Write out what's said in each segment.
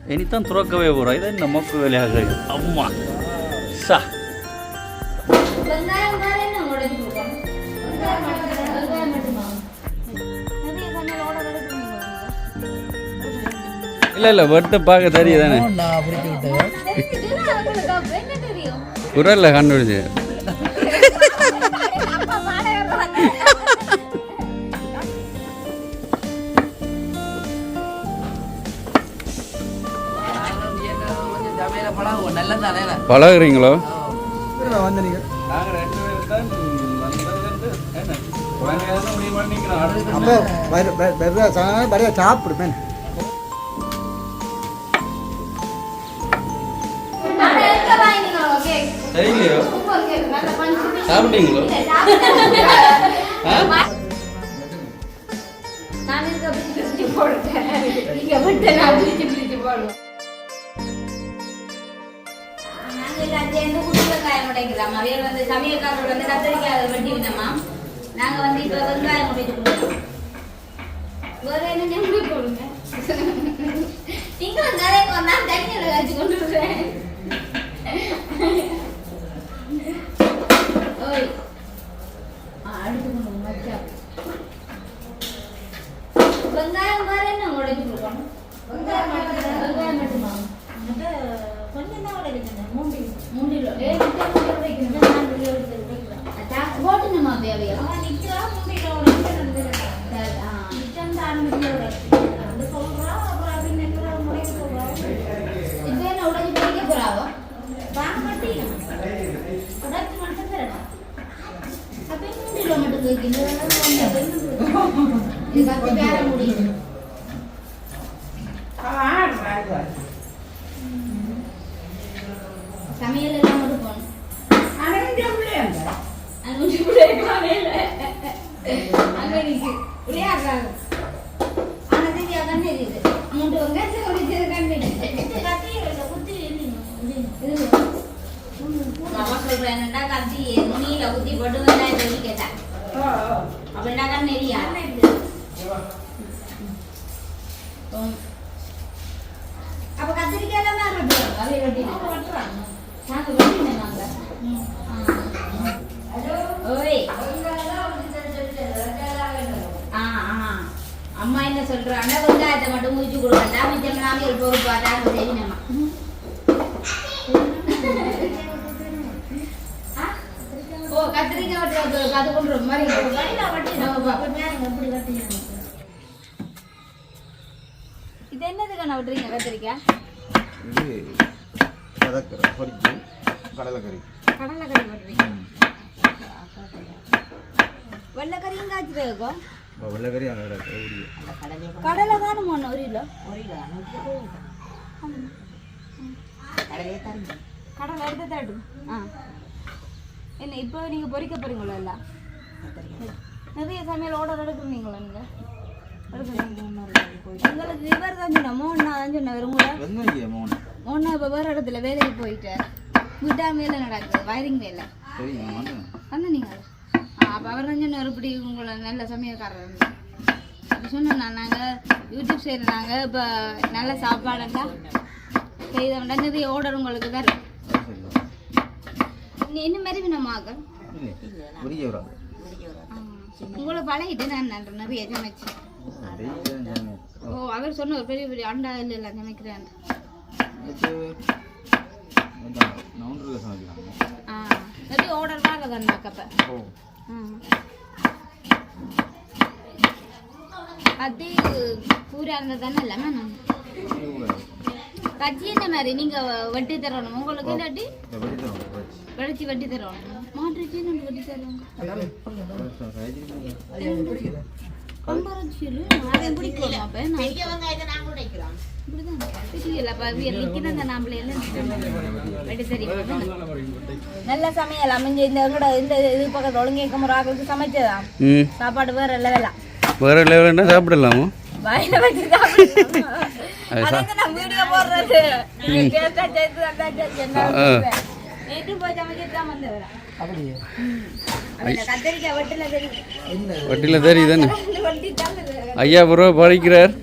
இனித்தான் துறக்கவே போகிறோம். இதை இந்த மொக்கு வேலையாக அம்மா சா இல்லை வெட்டு பார்க்க தெரியுதானே குரல்ல கண்டுபிடிச்சு பழகுறீங்களோ? சாப்பிடுவேன். சாப்பிட்டீங்களோ? சமையல்காரோட வந்து கத்திரிக்காய் வெட்டி விட்டோமா, நாங்க வந்து இப்ப வெங்காயம் முடிச்சு கொடுத்தோம். வேற என்ன முடி போடுங்க, நீங்க நிறைய வந்தா தண்ணியில வச்சு கொண்டு வருவேன். வெங்காயம் வேற என்ன உடைச்சு கொடுக்கணும்? வெங்காயம் மட்டுமா? கொஞ்சம் தான் உடைக்கணும். மூண்டிலோ போட்டுங்கம்மா தேவையா நிச்சயம் மூண்டிலோ நிச்சயம் தான் அது சொல்றோம். அப்புறம் அப்படின்னு உடைக்க போகிறோம். இப்போ என்ன உடைச்சு படிக்க போறாவோ வாங்க மாட்டீங்க உடைச்சு மட்டும் தரணும். அப்போ மூண்டிலோ மட்டும் வைக்கணும். இது கற்று வேற முடியும். சமையல் எல்லாம் மட்டும் போகணும். அங்க நிக்கு விளையாடுறாங்க. ஆனா தெரியா கண்ணு எரியுது. மூன்று வெங்காயத்தை குடிச்சது கண்ணு குத்தி அம்மா சொல்றேன் என்னடா கத்தி நுனியில குத்தி போட்டு வெங்காயத்தை சொல்லி கேட்டேன். அப்படின்னா கண்ணு எரியா? அப்ப கத்திரிக்காய் எல்லாம் தான் வெட்டுவாங்க. அதை வெட்டி வெட்டுறாங்க. நாங்க வெட்டினேன். நாங்க அம்மா என்ன சொல்றாங்க, வெங்காயத்தை மட்டும் முடிச்சு கொடுக்கட்டா, மிச்சம் நாங்கள் பொறுப்பாட்டா தெரியுமா? ஓ கத்திரிக்காய் வெட்டுறது அது கொண்டு மாதிரி இது என்னதுக்கு நான் விட்டுறீங்க? கத்திரிக்காய் கடலைக்கறி வெட்டுறீங்க. வெள்ளைக்கறியும் காய்ச்சிட்டு இருக்கோம். கடலை தானே ஒன்று ஒரு கிலோ கடலை எடுத்து தரட்டும். என்ன இப்போ நீங்கள் பொரிக்க போகிறீங்களோ? எல்லாம் நிறைய சமையல் ஆர்டர் எடுக்கிறீங்களா? நீங்கள் எங்களுக்கு இவர் தான் சொன்ன மோனா தான் சொன்ன வருங்களா மோனா இப்போ வேறு இடத்துல வேலைக்கு போயிட்டார். விட்டா வேலை நடக்குது, வயரிங் வேலை வந்து நீங்கள் அப்போ அவர் தான் சொன்ன இப்படி உங்களை நல்ல சமையல்காரர் அப்படி சொன்னோம்னா நாங்கள் யூடியூப் செய்கிறாங்க. இப்போ நல்ல சாப்பாடுண்டா செய்தோம்னா நிறைய ஆர்டர் உங்களுக்கு தரும். இன்னும் மாதிரி வேணுமாக்க உங்களை பழகிட்டு நான் நிறைய சமைச்சு. ஓ அவர் சொன்ன ஒரு பெரிய பெரிய அண்டா இல்லை சமைக்கிறேன். நிறைய ஆர்டர் வாங்க தானேக்கப்ப அது பூரா இருந்தது தானே இல்லைம்மா? நான் பஜ்ஜி என்ன மாதிரி நீங்கள் வட்டி தரணும் உங்களுக்கு? இல்லாட்டி கழிச்சு வட்டி தரணும். மாட்டுச்சு நம்ம வட்டி தருவாங்க. நல்ல சமையல் அமைஞ்சு இந்த இது பக்கத்துல ஒழுங்கேக்க முறாக்களுக்கு சமைச்சதான் சாப்பாடு வேற லெவலா வேற லெவல்னா சாப்பிடலாமா? வாயில வச்சு சாப்பிடலாம். நான் வீடியோ போடுறது நேற்று போய் சமைச்சிட்டு தான் வந்தேன். கத்திரிக்காய் வட்டில தெரியுதானே? ஐயா ரூபா படிக்கிறார்.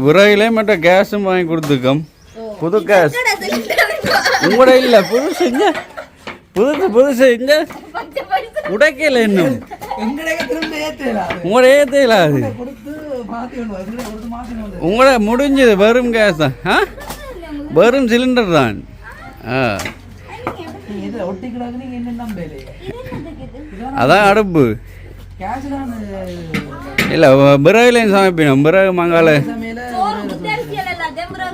விறகுலே மட்டும் கேஸும் வாங்கி கொடுத்துருக்கோம். புது கேஸ் உங்களோட இல்லை, புதுசு இங்க புதுசு இங்க உடைக்கல இன்னும் உங்களோட ஏற்றல அது உங்களோட முடிஞ்சது. வெறும் கேஸ் தான், வெறும் சிலிண்டர் தான். அதான் அடுப்பு இல்லை, விறகுலையும் சமைப்பினோம். விறகு மங்கால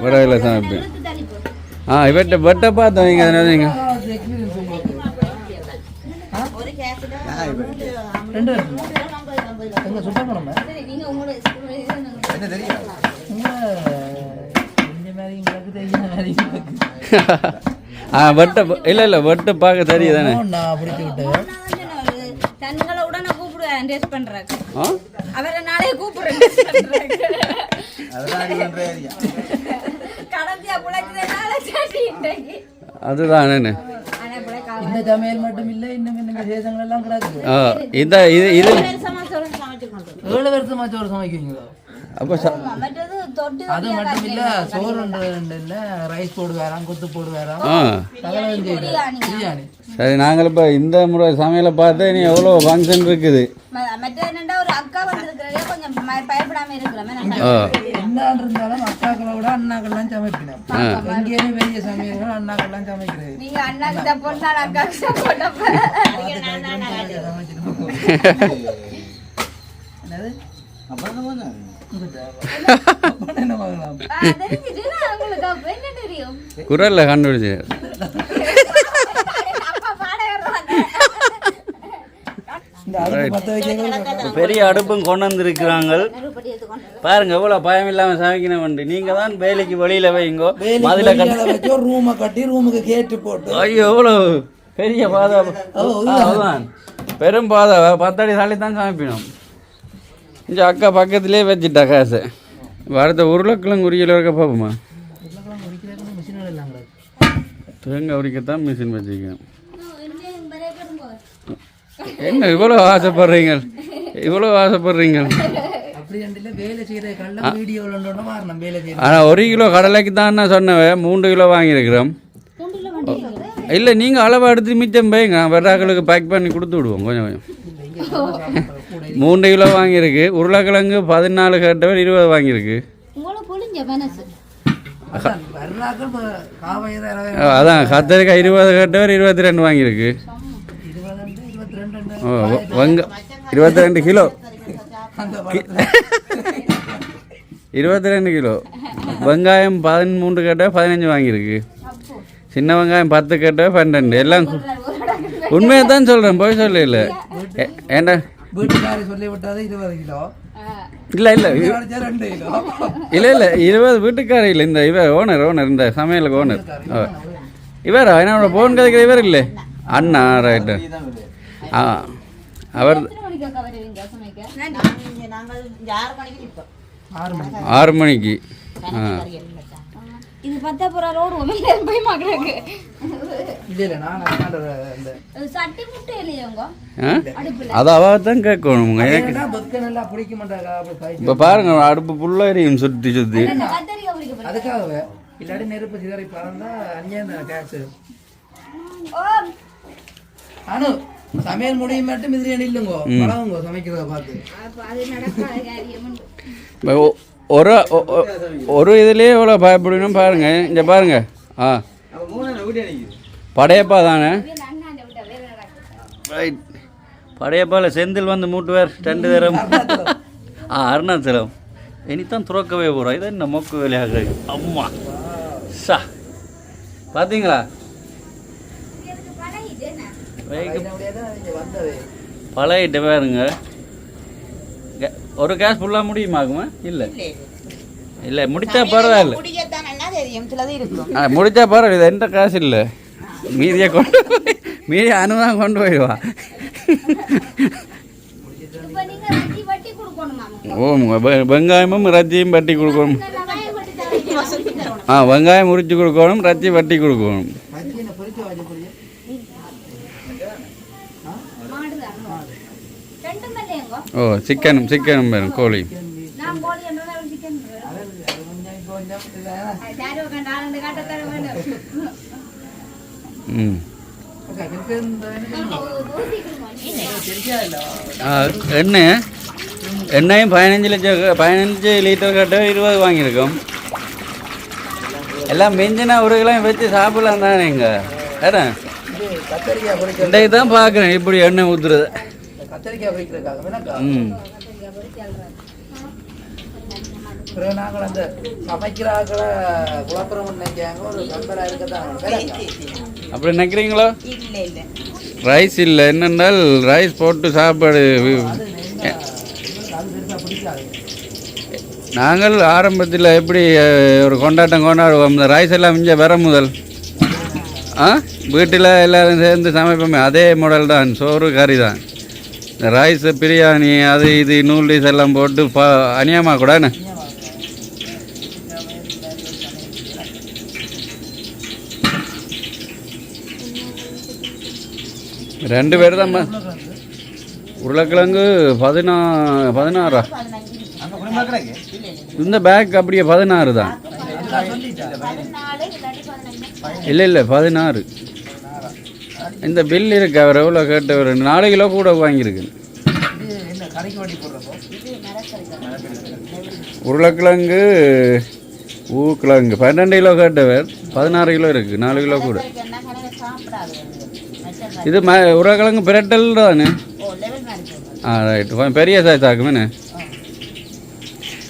விறகுல சமைப்பேன். இவட்ட வெட்ட பார்த்தோம். நீங்கள் வெட்ட இல்லை வெட்ட பார்க்க தெரியுதானே. தங்களை உடனே கூப்பிடுவேன் டேஸ்ட் பண்றாங்க. அவரை நாளே கூப்பிடுறேன். அதுதான் இந்த சமையல் மட்டும் இல்லை, இன்னும் விசேஷங்கள் எல்லாம் கிடக்கு. ஏழு வருஷமா சோறு சமைக்கிறீங்களா? அப்போ அது மட்டும் இல்ல, சோறு இல்ல, ரைஸ் போடு வேறாம், கொத்து போடு வேறாம், பிரியாணி. சரி, நாங்கள் இப்போ இந்த முறை சமையலை பார்த்து நீ எவ்வளோ ஃபங்க்ஷன் இருக்குது. என்ன இருந்தாலும் அக்காக்களை விட அண்ணாக்கள்லாம் சமைக்கணும். எங்கேயுமே பெரிய சமையல்கள் அண்ணாக்கள்லாம் சமைக்கிறது. என்னது குரல்ல கண்டுபிடிச்சு பெரிய அடுப்பும் கொண்டு வந்திருக்கிறாங்க பாருங்க. எவ்வளவு பயம் இல்லாம சமைக்கணும். நீங்க தான் வேலைக்கு வெளியில வைங்கோ, மதுல கட்டி ரூமை கட்டி ரூமுக்கு கேட்டு போட்டு. ஐயோ எவ்வளவு பெரிய பாதை, பெரும் பாதை. 10 அடி சாலி தான் சமைப்பினோம். இங்கே அக்கா பக்கத்துலேயே வச்சுட்டா காசு. அடுத்த உருளைக்கிழங்கு உரிக்கல இருக்க பார்ப்போமா? தேங்காய் உரிக்கத்தான் மிஷின் வச்சுக்கணும். என்ன இவ்வளோ ஆசைப்படுறீங்க, இவ்வளோ ஆசைப்படுறீங்க? ஆனால் 1 கிலோ கடலைக்கு தான் நான் சொன்னேன், 3 கிலோ வாங்கியிருக்கிறோம். இல்லை, நீங்கள் அளவாக எடுத்து மிச்சம் போய்ங்க, வெறாக்களுக்கு பேக் பண்ணி கொடுத்து விடுவோம். கொஞ்சம் கொஞ்சம் 3 கிலோ வாங்கியிருக்கு. உருளைக்கிழங்கு 14 கேட்டவர் 20 வாங்கியிருக்கு. அதான் கத்தரிக்காய் 20 கேட்டவர் 22 வாங்கியிருக்கு. 22 கிலோ 22 கிலோ. வெங்காயம் 13 கேட்டவர் 15 வாங்கியிருக்கு. சின்ன வெங்காயம் 10 கேட்டவர் 12. எல்லாம் உண்மையை தான் சொல்கிறேன், போய் சொல்ல இல்லை. ஏண்டா வீட்டுக்காரி சொல்லி விட்டாது 20 கிலோ. இல்லை இல்லை இல்லை இல்லை 20 வீட்டுக்காரி இல்லை. இந்த இவர் ஓனர் இந்த சமையலுக்கு ஓனர் இவர். என்னோட போன் கதைக்கிற இவர் இல்லை, அண்ணா. ரைட்டு. அவர் 6 மணிக்கு. இது பத்தா போற ரோடு போய் மாக்குறாங்க. அது அவதான் கேட்கணும். இப்போ பாருங்க, அடுப்பு புல்லா எரியும் சுத்தி சுத்தி. அதுக்காகவே இல்லாட்டி நெருப்பு சிதறி பறந்தா அங்கே கேஸ். அனு சமையல் முடியும் மட்டும் மிதிரி இல்லைங்கோ, பழகுங்கோ சமைக்கிறத பார்த்து. ஒரு இதுலேயே எவ்வளோ பயப்படணும் பாருங்க. இங்கே பாருங்க. படையப்பா தானே. ரைட். படையப்பாவில் செந்தில் வந்து மூட்டுவார் 2 தரம். அருணாச்சலம் இனித்தான் துறக்கவே போகிறோம். இதை இந்த மொக்கு வேலையாக. அம்மா சா பார்த்தீங்களா? பழகிட்ட பாருங்க. ஒரு கேஸ் ஃபுல்லாக முடியுமாக்குமா? இல்லை இல்லை, முடிச்சா பரவாயில்ல. முடிச்சா பரவாயில்ல. இது எந்த காசு இல்லை. மீதியை கொண்டு போய் மீதி அனுதான் கொண்டு போயிடுவா. ஓ, வெங்காயமும் ரத்தியும் வட்டி கொடுக்கணும். வெங்காயம் உரிச்சு கொடுக்கணும், ரத்தி வட்டி கொடுக்கணும். ஓ, சிக்கனும் வேணும், கோழி. சாரு கண்டா அந்த காட்ட தர வேண்டும் எண்ணெயும் 15 லிட்டர் கட்ட 20 வாங்கியிருக்கோம். எல்லாம் மிஞ்சினா ஒரு கிலோ வச்சு சாப்பிடலாம் தானே இங்கே ஏன்னா இன்றைக்கு தான் பார்க்குறேன் இப்படி எண்ணெய் ஊற்றுறது. நாங்கள் அந்த சமைக்கிறாக்களை குழப்பம் நினைக்கிறாங்க ஒரு நண்பராக இருக்கதான் அப்படி நினைக்கிறீங்களோ? ரைஸ் இல்லை என்னென்றால் ரைஸ் போட்டு சாப்பாடு நாங்கள் ஆரம்பத்தில் எப்படி ஒரு கொண்டாட்டம் கொண்டாடுவோம் இந்த ரைஸ் எல்லாம் இங்கே வர முதல் வீட்டில் எல்லோரும் சேர்ந்து சமைப்போமே அதே மாடல் தான். சோறு கறி தான். இந்த ரைஸ் பிரியாணி அது இது நூடுல்ஸ் எல்லாம் போட்டு அநியமாக கூடண்ணே. ரெண்டு பேர் தான். உருளைக்கிழங்கு 16 இந்த பேக் அப்படியே 16 தான். இல்லை 16 இந்த பில் இருக்கு. அவர் எவ்வளோ கேட்டவர் 4 கிலோ கூட வாங்கியிருக்கு. உருளைக்கிழங்கு ஊக்கிழங்கு 12 கிலோ கேட்டவர் 16 கிலோ இருக்குது. 4 கிலோ கூட. இது உருளைக்கிழங்கு பிரட்டல் தானே? ரைட் கொஞ்சம் பெரிய சைஸ் ஆகுமே.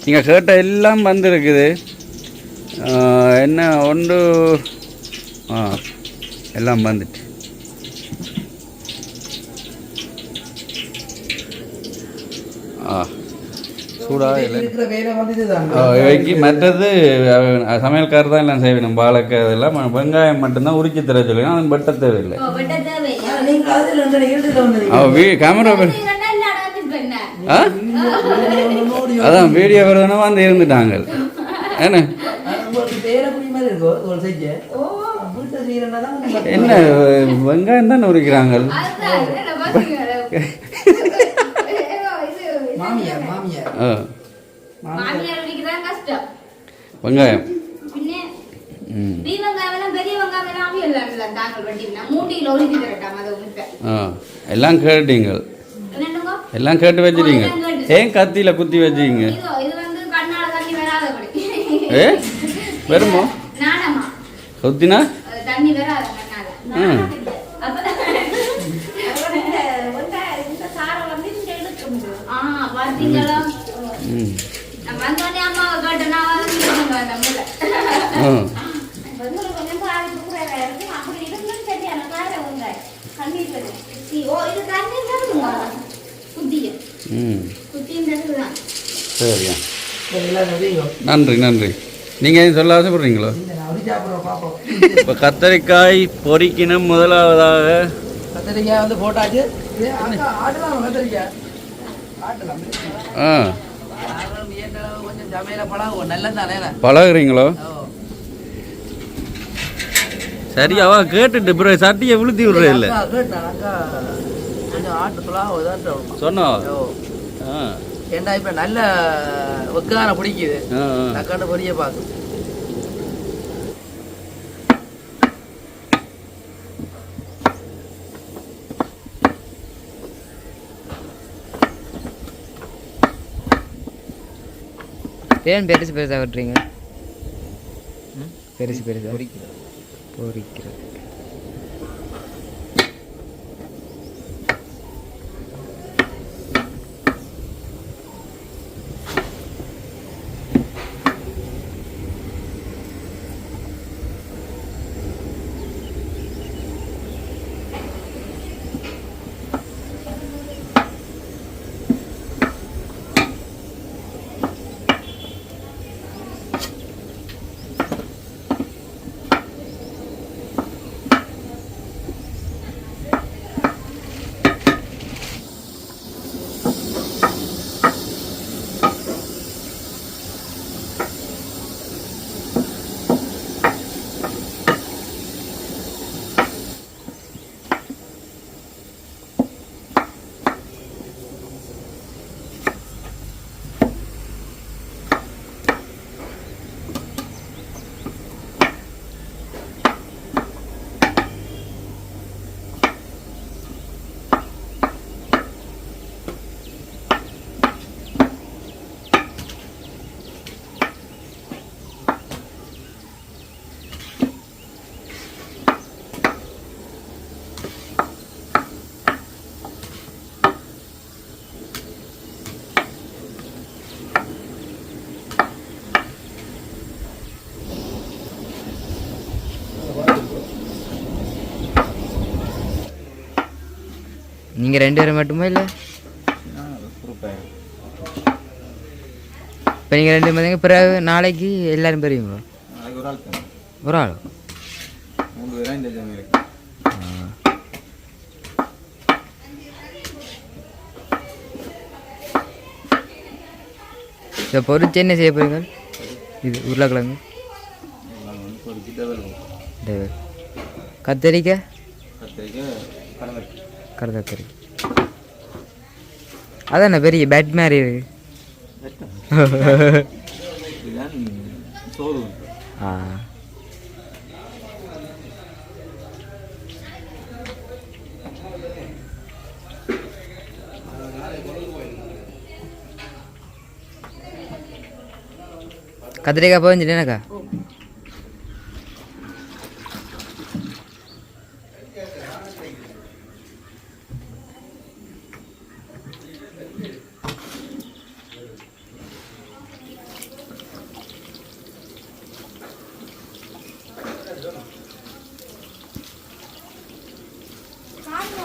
நீங்கள் கேட்ட எல்லாம் வந்துருக்குது. என்ன ஒன்று எல்லாம் வந்துட்டு சூடாக இல்லை. மற்றது சமையல்காரர் தான் எல்லாம் செய்வேன். பாலக்காய் இதெல்லாம் வெங்காயம் மட்டும்தான் உரிச்சு தர சொல்லுங்க. அது வெட்ட தேவையில்லை. கேமரா அதான் வீடியோ வருதுன்னா வந்து இருந்துட்டாங்க. என்ன என்ன வெங்காயம் தான் உரிக்கிறாங்க. வெங்காயம் எல்லாம் கேட்டீங்க. எல்லாம் கேட்டு வச்சிட்டீங்க. ஏன் கத்தியில குத்தி வச்சிங்க? வருமோ குத்தினா சரியா நன்றி நன்றி. நீங்கள் எதுவும் சொல்ல ஆசைப்படுறீங்களோ? இப்போ கத்தரிக்காய் பொரிக்கணும். முதலாவதாக கத்தரிக்காய் வந்து போட்டாச்சு. பழகுறீங்களோ? சரி அவ கேட்டுட்டு ப்ரோ சட்டியை விழுத்தி விடுற இல்லை சொன்னா ஏண்டா இப்ப நல்ல ஒக்கான பிடிக்குது. தக்காண்ட பொரிய பார்க்கும். ஏன் பெருசு பெருசாக விட்டுறீங்க? பெருசு பெருசாக பொரிக்கிறது. நீங்கள் 2 பேரும் மட்டுமா இல்லை இப்போ நீங்கள் 2 பேரும் பார்த்தீங்க பிறகு நாளைக்கு எல்லாரும் பெரியவங்களா ஒரு ஆள் இதை பொறிச்சு என்ன செய்ய போறீங்க இது உருளைக்கிழங்கு கத்தரிக்காய் கடற்கரை அதான் பெரிய பேட் மாதிரி இருக்கு ஆ கத்திரிக்காய் போஞ்சிட்டேனாக்கா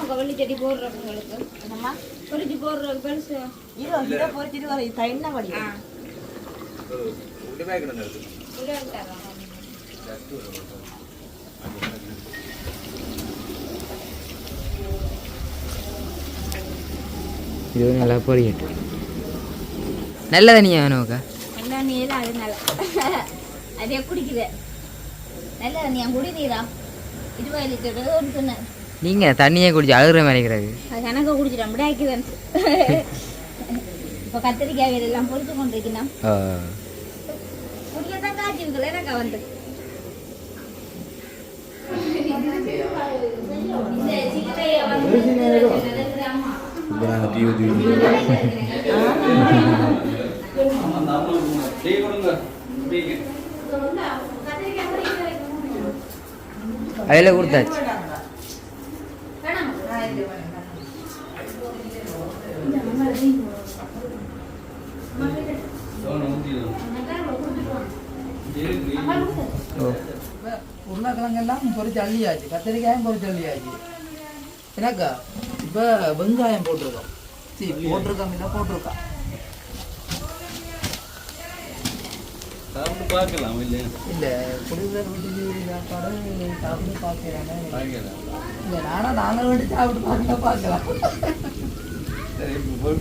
கவலி செடி போடுறவங்களுக்கு நம்ம பொறிச்சு போடுற பெருசு இதை பொறிச்சிட்டு வர தைன்னா வழி இது நல்லா பொரியட்டு நல்ல தண்ணியா வேணும்க்கா நல்லா நீரா அது நல்லா அதே குடிக்குது நல்ல தண்ணியா குடிநீரா 20 லிட்டர் ஒன்று சொன்னேன் நீங்கள் தண்ணியே குடிச்சு அழுகிற மாதிரி இருக்கிறது அது கணக்க குடிச்சிட்டோம் அப்படியே ஆக்கிதான் இப்போ கத்திரிக்காய் எல்லாம் பொறிச்சு கொண்டு இருக்கணும் தான் காய்ச்சி இருக்கல எனக்கா வந்து அதில் கொடுத்தாச்சு உருளைக்கிழங்கெல்லாம் பொறிச்சு அள்ளியாச்சு கத்திரிக்காயும் பொறிச்சு அள்ளியாச்சு எனக்கா இப்போ வெங்காயம் போட்டிருக்கோம் போட்டிருக்கோம் இல்லை போட்டிருக்கோம் சாப்பிட்டு பார்க்கலாம் இல்லையா இல்லை குடிநீர் வீட்டுக்கு சாப்பாடு சாப்பிட்டு பார்க்கலாம் இல்லை நாங்கள் வீட்டு சாப்பிட்டு பார்க்கலாம் சரி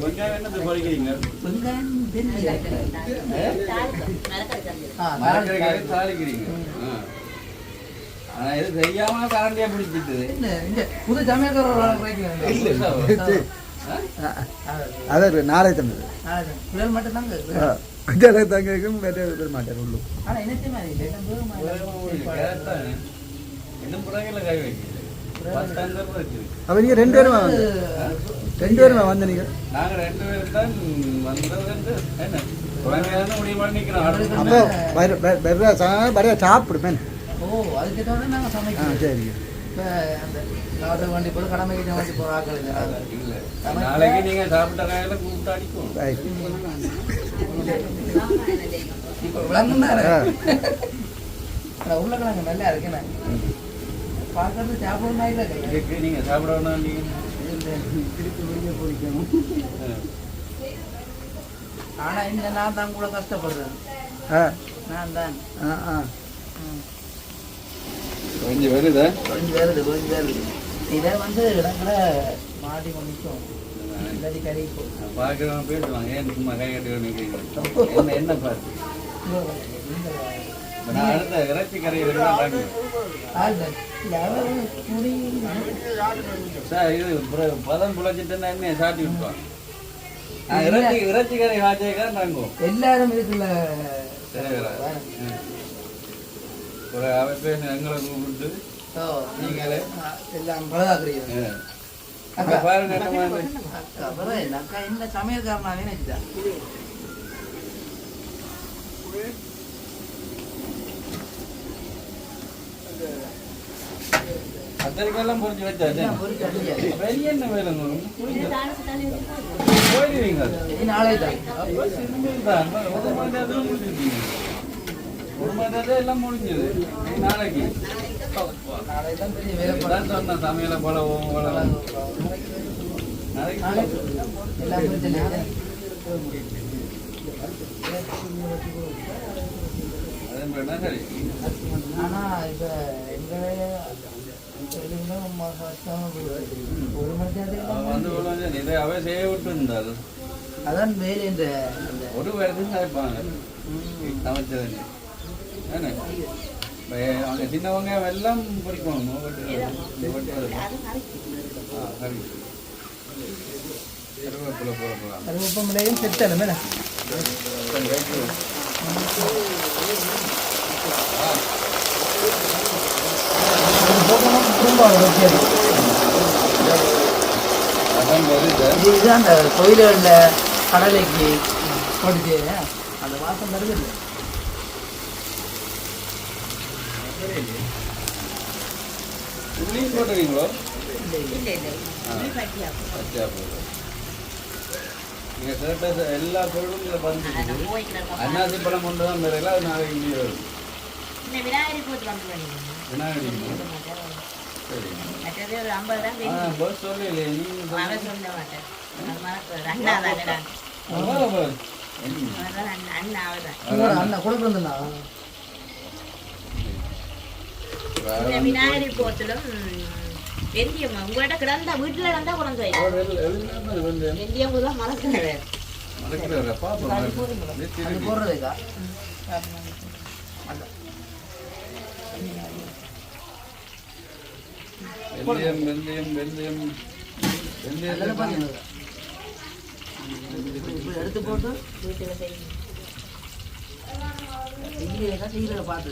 வெங்காயம் என்னது பறிக்கிறீங்க வெங்காயம் தாளிக்கிறீங்க ஆனால் இது செய்யாம கரண்டியா பிடிச்சிட்டு இந்த புது சமையல்காரர் அதான் நாளை தந்தது புயல் மட்டும் தாங்க தங்க மாட்டேன் உள்ளு ஆனால் என்ன மாதிரி இன்னும் புறாங்கல கை வைக்க அப்போ நீங்கள் 2 பேரும் 2 பேரும் வந்து நீங்கள் நாங்கள் 2 பேரும் தான் வந்தது என்ன புறாங்க முடிவு பண்ணி நிற்கிறோம் அப்போ வரையா சாப்பிடுமேன் ஓ அதுக்கு தவிர நாங்கள் சமைக்கிறோம் சரிங்க இப்போ அந்த காசு வண்டி போய் கடமைக்கு வண்டி போகிற ஆக்கள் இல்லை நாளைக்கு நீங்கள் சாப்பிட்ட காயில கூப்பிட்டு அடிக்கும் இப்போ விளங்குனாரு உருளைக்கிழங்கு நல்லா இருக்குண்ணே பார்க்கறது சாப்பிடணும் இல்லை நீங்கள் சாப்பிடணும் திருப்பி வெளியே போய்க்கணும் ஆனால் இந்த நான் தான் கூட கஷ்டப்படுறேன் நான் தான் கொஞ்சம் வருதா கொஞ்சம் வருது இதை வந்து இடங்களை மாட்டி கொண்டிக்கும் இல்லாட்டி கறி பார்க்குறவங்க பேசுவாங்க ஏன் சும்மா கை கட்டி நிற்கிறீங்க என்ன பார்த்து நான் அடுத்த இறைச்சி கரையில் சார் இது பதம் புழைச்சிட்டுன்னா என்ன சாட்டி விட்டுவான் இறைச்சி கரை வாஜைக்கா நாங்கள் எல்லாரும் இதுக்குள்ள சரி ஒரு அமைப்பு எங்களை கூப்பிட்டு நீங்களே எல்லாம் பழகாக்குறீங்க பாருங்க அக்கா என்ன சமையல்காரனா நினைச்சுட்டேன் கத்திரிக்காயெல்லாம் பொறிச்சு வச்சாச்சு வெளியே என்ன வேலை போயிடுவீங்க நாளை தான் ஒரு மாதிரி எல்லாம் முடிஞ்சது நாளைக்கு நாளை தான் பெரிய வேலை சொன்ன சமையல போல நாளைக்கு எல்லாம் பிரச்சனை ஆனா இப்ப எங்க ஒரு மணி அதான் வேலை இந்த ஒரு வருஷம் சாய்ப்பாங்க சமைச்சது அவங்க சின்னவங்க எல்லாம் பிடிக்கும் கருவேப்பமிலையும் செத்தல மேல இதுதான் அந்த கோயில்களில் கடலைக்கு போட்டுச்சு அந்த வாசம் வருது போட்டுறீங்களோ நீங்கள் கேட்ட எல்லா பொருளும் இதில் வந்துருக்கு அன்னாசி பழம் கொண்டு தான் வேறு அது நாளைக்கு இங்கே வரும் விநாயகர் சரி பஸ் சொல்லலையே அண்ணா கூட பிறந்தா விநாயகர் போத்திலும் வெந்தியம் உங்கள்கிட்ட கிடந்தா வீட்டுல கிடந்தா குழந்தை வெந்தியம் தான் மறக்கிறாரு போடுறதுக்கா வெந்தயம் வெந்தயம் வெந்தயம் வெந்தயம் எடுத்து போட்டு வீட்டுல செய்யல பார்த்து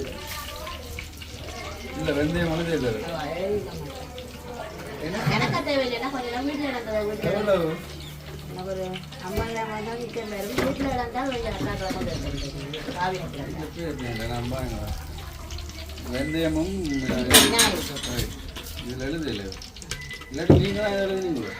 இல்லை வெந்தயம் வந்து எனக்கு தேவையில்லைன்னா கொஞ்சம் வீட்டுல நடந்தது வீட்டுல எவ்வளவு ஒரு 50,000 தான் வீட்டுல நடந்தா வெந்தயமும் இதில் எழுதல இல்லாட்டி நீங்கள் தான் எழுதுனீங்களோ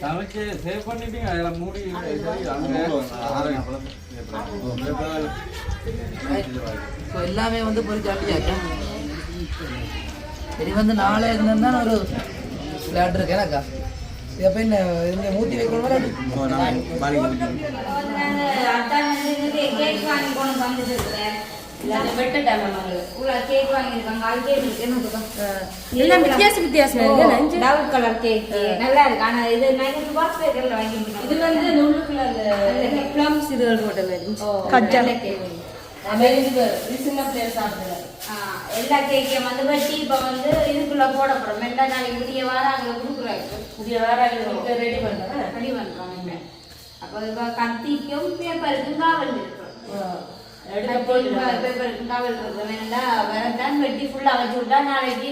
சமைச்சு சேவ் பண்ணிட்டீங்க அதில் மூடி எல்லாமே வந்து பொறிச்சாட்டியாச்சு சரி வந்து நாளை இருந்தா ஒரு விளையாட்டு இருக்கு எனக்கா எப்ப என்ன இங்க மூட்டி வைக்கணும் கேக் வாங்கி கொண்டு வந்துருக்கேன் கேக் வாங்கியிருக்காங்க எல்லாம் வித்தியாசம் டபுள் கலர் கேக் நல்லா இருக்கு ஆனா இது பாக்ஸ் பேக்கர்ல வாங்கிருக்கேன் இது வந்து நுண்ணுக்குள்ள அந்த ப்ளம்ஸ் இது போட்ட சின்ன பிளேயர் சாப்பிடுற எல்லா கேக்கையும் வந்து வெட்டி இப்ப வந்து இதுக்குள்ள போட போறோம் எல்லா நாளைக்கு புதிய வாரம் அங்க கொடுக்குறாங்க புதிய வாரம் ரெடி பண்றாங்க அப்ப இப்ப கத்திக்கும் பேப்பருக்கும் காவல் இருக்கும் வரதான் வெட்டி ஃபுல்லா வச்சு விட்டா நாளைக்கு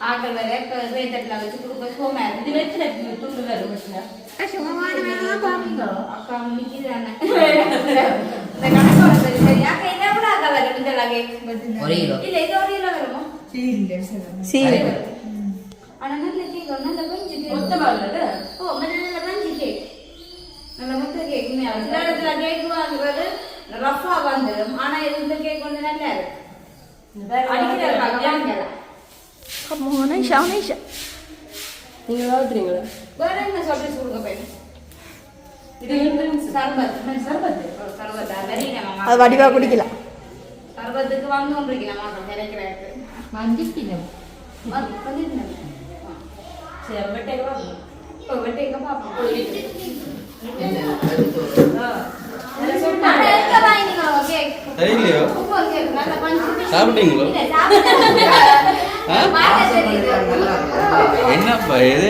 ஆக்கள் வர வேத்தட்டில் வச்சு கொடுக்க சோமா இது வெற்றில துண்டு வரும் அக்கா நிக்கிறாங்க இந்த கணக்கு சரி சரி அக்கா இதை விட அக்கா வரும் இந்த கேக் இல்ல இது ஒரு கிலோ வருமா ஆனா நல்ல கேக் நல்ல பஞ்சு கேக் ஓ நல்ல பஞ்சு கேக் நல்ல முட்டை கேக் சில இடத்துல கேக் வாங்குறது ரஃபா வந்துடும் ஆனா இந்த கேக் வந்து நல்லா இருக்கு அடிக்கிறதுக்காக நீங்க வாங்குறீங்களா வேற என்ன சர்வீஸ் கொடுக்க போய் இது சர்பத் அது வடிவா குடிக்கலாம் சர்பத்துக்கு வந்து கொண்டிருக்கீங்க கிடைக்கிறாருக்கு வந்துட்டீங்க சரி வெட்டேங்க பாப்போம் சரிங்களோ சாப்பிட்டீங்களோ என்னப்பா இது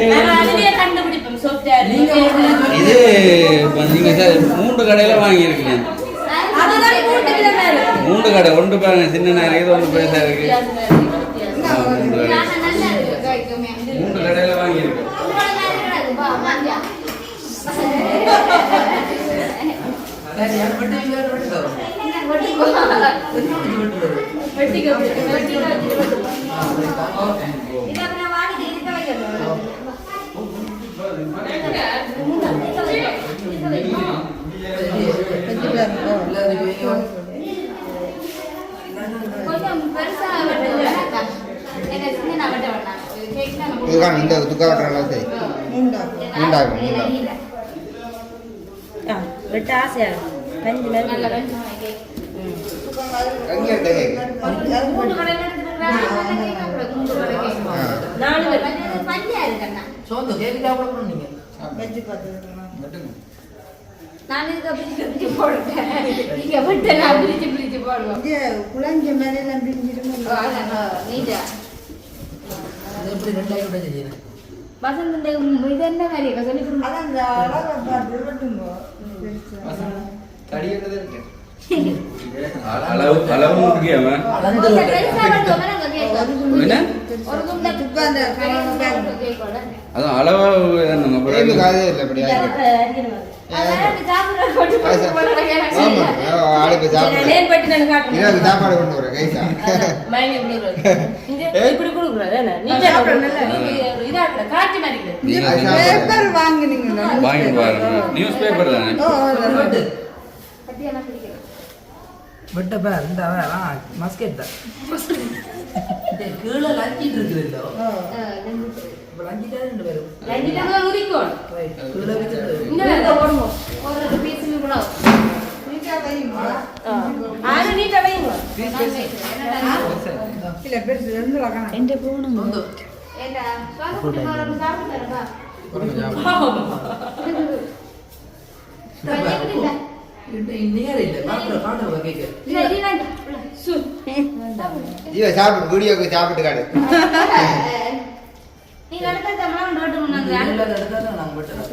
இது நீங்கள் 3 கடையில் வாங்கியிருக்கீங்க 3 கடை ஒன்று பாருங்க சின்ன நேரம் இது ஒன்று பெருசா இருக்கு 3 கடையில் வாங்கியிருக்கேன் கொஞ்சம் இதுதான் இந்த துக்காட்டுறலாம் சரி உண்டாகும் வெட்ட ஆசையா கஞ்சி நல்ல கஞ்சி கஞ்சி எடுத்த கேக்கு சோந்து கேக்கு சாப்பிடணும் நீங்க நான் இதுக்கு பிரிச்சு போடுறேன் நீங்க விட்டு நான் பிரிச்சு போடுவோம் குழஞ்ச மேலே எல்லாம் பிரிஞ்சிடும் நீட்டா அது எப்படி ரெண்டாயிரம் ரூபாய் செய்யணும் வசந்த் இந்த இது என்ன மாதிரி சொல்லி கொடுங்க அதான் அந்த அழகா பார்த்து விட்டுங்கோ தடி என்னது இருக்கு அளவு முக்கியம் ஒரு துண்டை உட்கார்ந்து அதான் அளவா இது காதே இல்லை அப்படி ஆளுக்கு சாப்பாடு இரவு சாப்பாடு கொண்டு வரேன் கைசா பேப்பர் வாங்கினீங்களா வாங்கி பாருங்க நியூஸ் பேப்பர் தானே வெட்ட பேர் இந்த மஸ்கெட் தான் கீழே லஞ்சிட்டு இருக்குதுல்ல இப்போ லஞ்சிட்டா 2 பேரும் கீழே வச்சுட்டு இல்ல பெருசு ரெண்டு ரகம் சொந்த நேரம் இல்லை காட்டுற கேட்க ஜீவ சாப்பிட்டு வீடியோக்கு சாப்பிட்டு காடு நீங்க அடுத்த தமிழ் ரோட்டு முன்னாங்க நாங்கள் வெட்டுறோம்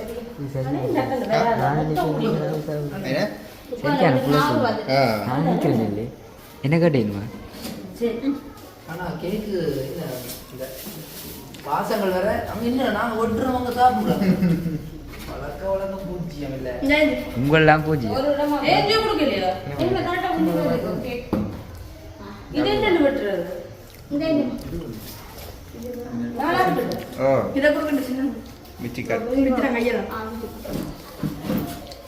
என்ன கேட்டீங்கம்மா ஆனா கேக்கு இந்த வாசங்கள் வேற அங்க இன்னும் நாங்க ஒட்டுறவங்க சாப்பிடுறோம் வழக்க பூஜ்ஜியம் இல்ல உங்களெல்லாம் பூஜை மிச்சி காடு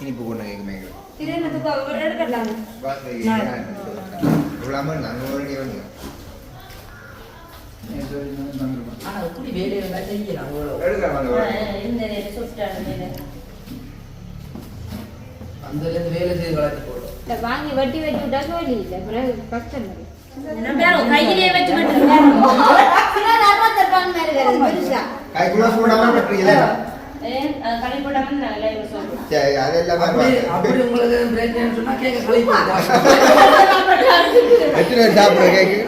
இனிப்பு கொண்டு கேட்க மேய்க்கிறோம் இவ்வளோ நாங்கள் ஒரு வேண்டிய ஆனா எப்படி வேலையை செய்யலாம் அந்த வேலை செய்து வளர்த்து போடும் வாங்கி வட்டி வச்சு விட்டா சொல்லி இல்லை பிறகு கஷ்டம் கையிலே வச்சு கைக்குள்ள போடாமல் பட்டுறீங்களா கடை போடாம நல்லா சொல்றேன் சரி அதெல்லாம் அப்படி உங்களுக்கு பிரச்சனை சொன்னா கேட்க கழிப்பு எத்தனை பேர் சாப்பிடுற கேக்கு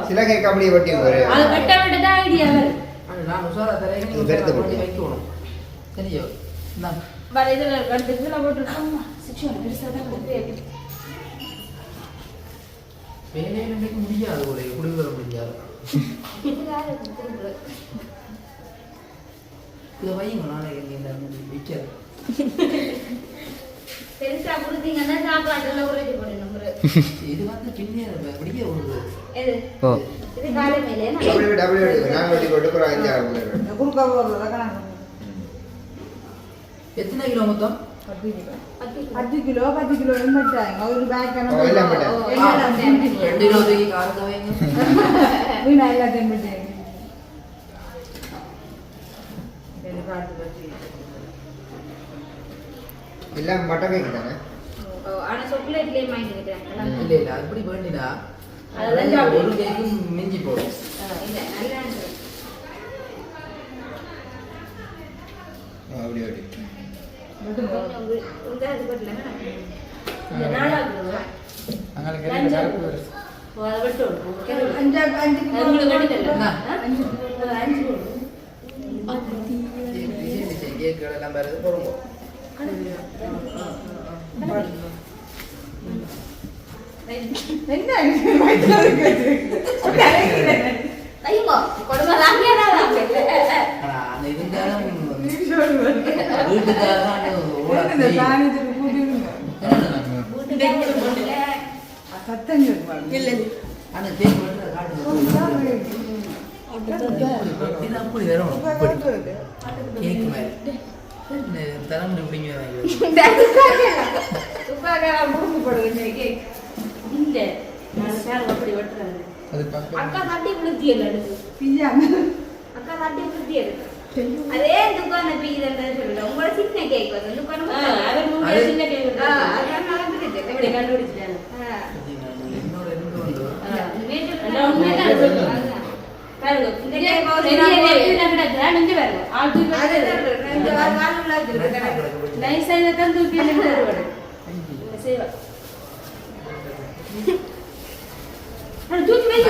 சில கேக் அப்படியே வட்டி நான் உசாரா தரேன் வைக்கணும் சரியோ வேலையை நினைக்க முடியாது ஒரு குடிவர முடியாது இதை வையுங்க நாளைக்கு விற்கிறது பெருசா கொடுத்தீங்கன்னா சாப்பாடுல உரைச்சு போடணும் இது வந்து சின்ன அப்படியே ஒரு இது காலை மேலே நாங்கள் வட்டி போட்டு குறுக்கா போடுறத கணக்கு எத்தனை கிலோ மொத்தம் 10 கிலோ எண்பட்டாங்க ஒரு பேக் எல்லாம் போட்டேன். 2 கிலோ தூக்கி காரத்தை வைங்க வீணா எல்லாத்தையும் எண்பட்டாங்க எல்லாம் மட்டன் கேக்கு தானே ஆனா சாக்லேட்லயே மைண்ட் நினைக்கிறேன் இல்ல இல்ல அப்படி வேண்டினா அதெல்லாம் ஒரு கேக்கு மிஞ்சி போடும் இல்ல நல்லா அப்படி அப்படி உங்க அது பட்டல இந்த நாளாகுது கேக்குகள் எல்லாம் வருது போடுங்க இருந்தாலும் ஆனா கேக் அப்படி வரும் கேக் மாதிரி தலைமுறை பிடிங்க துப்பாக்கெல்லாம் முறுக்கு போடுவேன் கேக் இல்ல நான் சார் அப்படி வெட்டுறாங்க அது பக்கம் அக்கா தட்டி விழுத்தி எல்லாம் எடுத்து பிஜாம அக்கா தட்டி விழுத்தி எடுத்து அதே துக்கான பீதன்னு சொல்லிட்டு உங்களோட சின்ன கேக் வந்து துக்கான அவர் முன்னாடி சின்ன கேக் அதான் நடந்துட்டு எப்படி கண்டுபிடிச்சிட்டாங்க என்னோட ரெண்டு வந்து பாருங்க இந்த கேக் கிடக்குறா நெஞ்சு பாருங்க ஆள் தூக்கி ரெண்டு வாரம் உள்ள வச்சிருக்கு நைஸா இதை தான் தூக்கி நின்று வருவாடு செய்வா அது தூக்கி வைங்க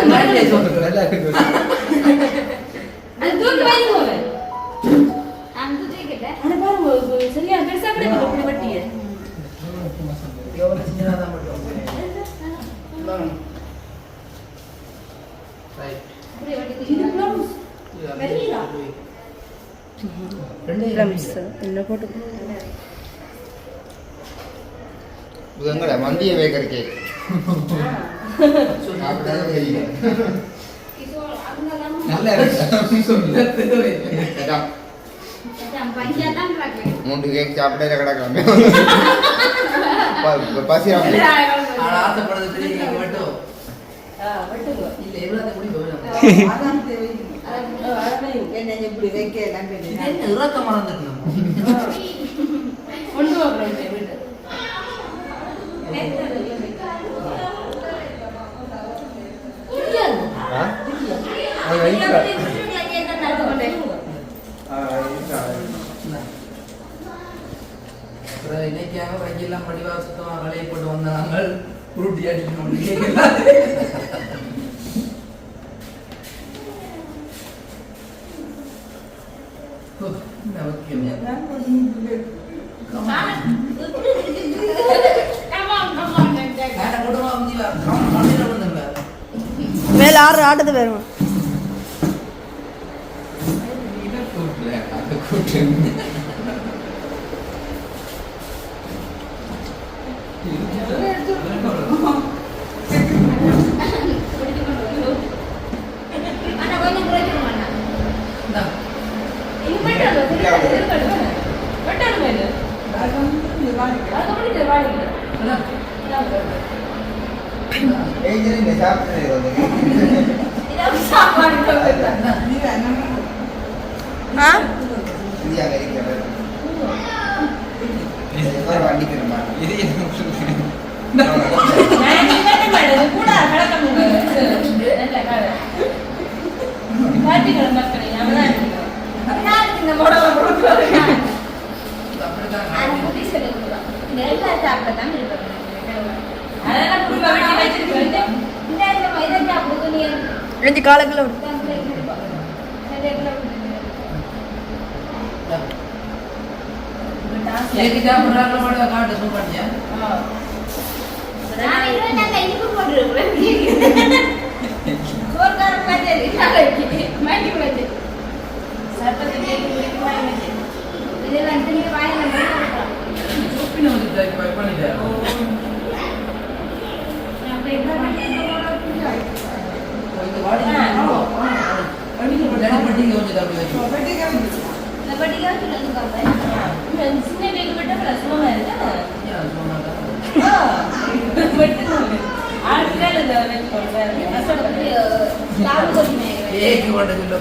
நல்லா இருக்கு அது தூக்கி வைங்க போவே அந்த தூக்கிட்டேன் அட பாருங்க சரியா பெருசா கிடக்கு அப்படி வட்டியே எவ்வளவு சின்னதா தான் மட்டும் ரைட் அப்படி வட்டி இது ப்ளம்ஸ் வெரியா ரெண்டு ப்ளம்ஸ் என்ன போட்டு இது எங்கட மந்திய பேக்கர் கேக் சாப்பிடாத தெரியல இது அங்கலாம் நல்லா இருக்கு பஞ்சா தான் கிடக்கு 3 கேக் சாப்பிட்டே கிடக்கலாமே பசி ஆசைப்படுறது தெரியுங்க மட்டும் வட்டுங்க இல்ல எவ்வளவு முடி போவேன் அதான் தேவை என்ன இப்படி வைக்க எல்லாம் இது என்ன இறக்க மறந்துட்டோம் கொண்டு வாங்க வீட்டு இன்னைக்காக கையெல்லாம் படிவா சுத்தமா களையை போட்டு வந்தாங்க உருட்டி அடிக்கணும் மேல ஆறு ஆட்டது வரும் அண்ணா கொஞ்சம் குறைக்கணும் அண்ணா இது மட்டும் வெட்டணும் மேல அது வாடிக்கல இதான் சாப்பாடு வண்டிக்கிறமா கூட கலக்க முடியாது மக்கள் இந்த மோடல சாப்பிடத்தான் இருப்பாங்க அதெல்லாம் புதுவா வெட்டி வச்சிருக்கேன் இந்த மைதா சாப்பிடுங்க நீ ரெண்டு காலக்குள்ள காட்டு சூப்பர் நான் இன்னும் நான் கைக்கு போட்டுருக்கேன் சோர்காரம் மாதிரி மாட்டி விடுது சட்டத்தை கேட்க மாட்டி இதில் வந்து நீ வாயில பண்ணிட்டேன் சின்ன கேக்கு மட்டும் சும்மா இருக்கா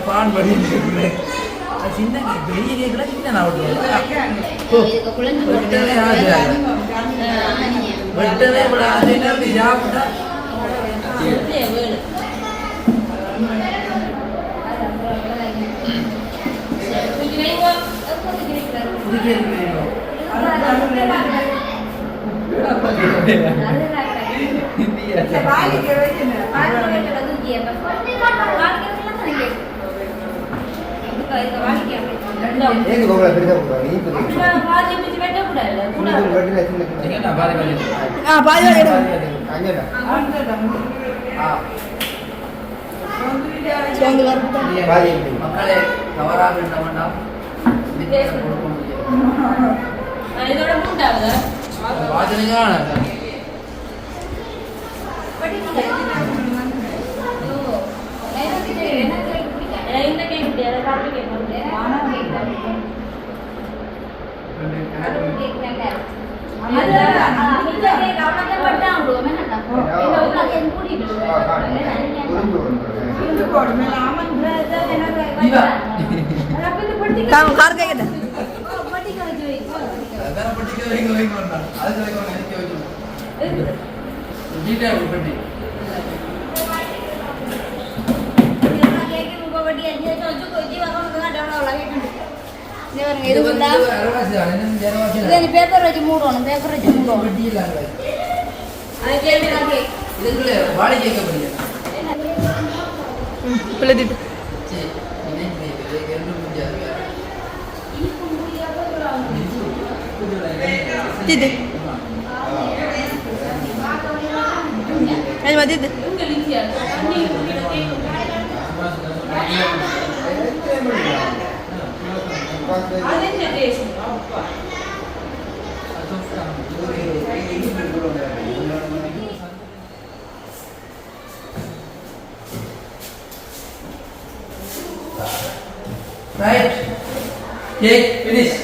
பான் பண்ணி சின்ன பெரிய கேக்குல சின்ன வெட்டவே கூடாது சாப்பிட்டா மக்களே தவறாக இருந்த வேண்டாம் இதோட மூண்டாவது வாசனைக்கான இந்த கேக் கார் கேக்குது பேப்பர் வச்சு மூடணும் பேப்பர் வச்சு மூடணும் வாடகை கேட்கப்படுது Right. Take finish.